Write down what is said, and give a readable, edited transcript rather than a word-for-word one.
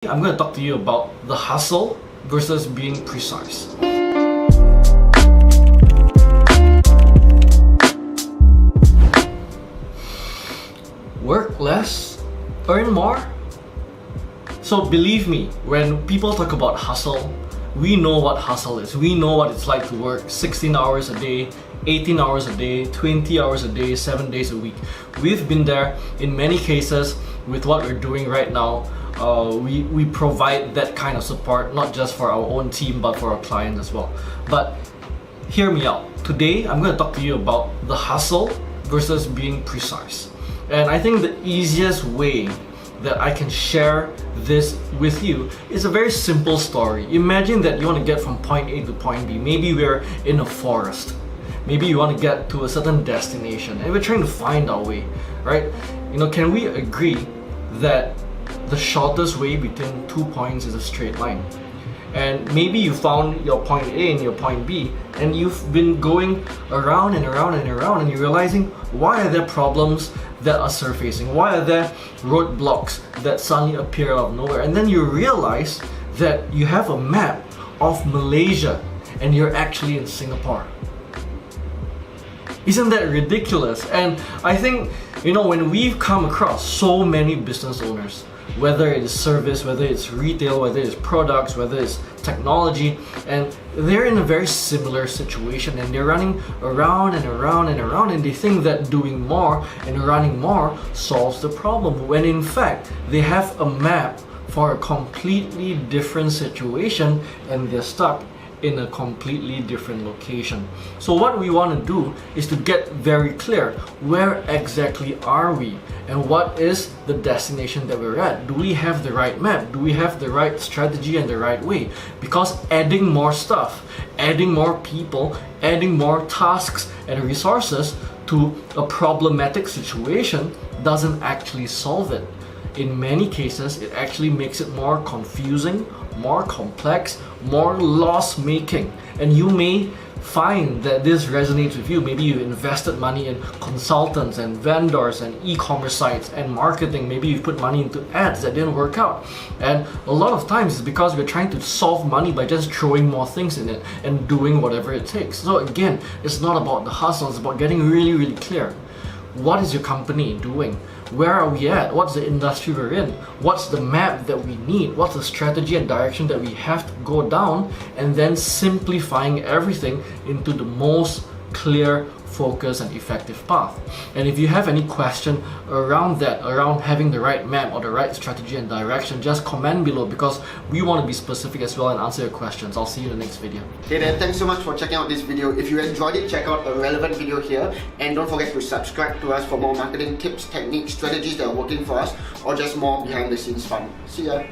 I'm going to talk to you about the hustle versus being precise. Work less, earn more. So believe me, when people talk about hustle, we know what hustle is. We know what it's like to work 16 hours a day, 18 hours a day, 20 hours a day, 7 days a week. We've been there in many cases with what we're doing right now. We provide that kind of support, not just for our own team, but for our clients as well. But hear me out. Today, I'm going to talk to you about the hustle versus being precise. And I think the easiest way that I can share this with you is a very simple story. Imagine that you want to get from point A to point B. Maybe we're in a forest. Maybe you want to get to a certain destination and we're trying to find our way, right? Can we agree that the shortest way between 2 points is a straight line? And maybe you found your point A and your point B, and you've been going around and around and around, and you're realizing, why are there problems that are surfacing? Why are there roadblocks that suddenly appear out of nowhere? And then you realize that you have a map of Malaysia and you're actually in Singapore. Isn't that ridiculous? And I think, when we've come across so many business owners, whether it is service, whether it's retail, whether it's products, whether it's technology, and they're in a very similar situation and they're running around and around and around, and they think that doing more and running more solves the problem, when in fact they have a map for a completely different situation and they're stuck in a completely different location. So what we want to do is to get very clear, where exactly are we and what is the destination that we're at? Do we have the right map? Do we have the right strategy and the right way? Because adding more stuff, adding more people, adding more tasks and resources to a problematic situation doesn't actually solve it. In many cases, it actually makes it more confusing, more complex, more loss-making. And you may find that this resonates with you. Maybe you've invested money in consultants and vendors and e-commerce sites and marketing. Maybe you've put money into ads that didn't work out. And a lot of times it's because we're trying to solve money by just throwing more things in it and doing whatever it takes. So again, it's not about the hustle, it's about getting really, really clear. What is your company doing? Where are we at? What's the industry we're in? What's the map that we need? What's the strategy and direction that we have to go down? And then simplifying everything into the most clear, focused and effective path. And if you have any question around that, around having the right map or the right strategy and direction, just comment below, because we want to be specific as well and answer your questions. I'll see you in the next video. Okay then, thanks so much for checking out this video. If you enjoyed it, check out a relevant video here, and don't forget to subscribe to us for more marketing tips, techniques, strategies that are working for us, or just more behind the scenes fun. See ya!